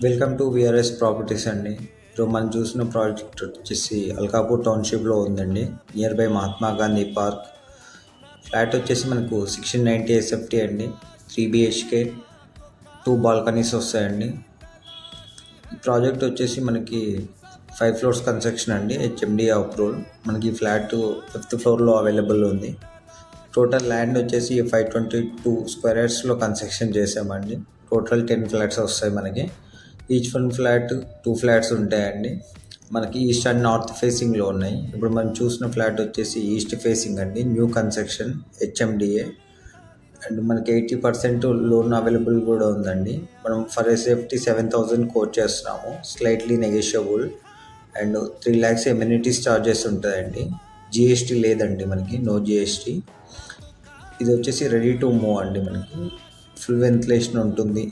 Welcome to VRS properties అండి. ఇప్పుడు మనం చూసిన ప్రాజెక్ట్ వచ్చేసి అల్కాపూర్ టౌన్షిప్లో ఉందండి, near by Mahatma Gandhi park. Flat వచ్చేసి మనకు 1690 ఎస్ఎఫ్టీ అండి, 3 BHK, 2 బాల్కనీస్ వస్తాయండి. ఈ ప్రాజెక్ట్ వచ్చేసి మనకి 5 floors కన్స్ట్రక్షన్ అండి, HMDA అప్రూవల్. మనకి ఫ్లాట్ 5th floorలో అవైలబుల్ ఉంది. టోటల్ ల్యాండ్ వచ్చేసి 522 square yardsలో కన్స్ట్రక్షన్ చేసామండి. టోటల్ 10 ఫ్లాట్స్ వస్తాయి మనకి. ఈచ్ వన్ ఫ్లాట్ 2 ఫ్లాట్స్ ఉంటాయండి. మనకి ఈస్ట్ అండ్ నార్త్ ఫేసింగ్లో ఉన్నాయి. ఇప్పుడు మనం చూసిన ఫ్లాట్ వచ్చేసి ఈస్ట్ ఫేసింగ్ అండి, న్యూ కన్స్ట్రక్షన్, HMDA. అండ్ మనకి 80% లోన్ అవైలబుల్ కూడా ఉందండి. మనం ఫర్ సేఫ్టీ 7,000 కోట్ చేస్తున్నాము, slightly negotiable. And 3 lakhs amenities charges ఉంటాయండి. GST లేదండి మనకి, నో GST. ఇది వచ్చేసి రెడీ టు మూవ్ అండి, మనకి ఫుల్ వెంటిలేషన్ ఉంటుంది.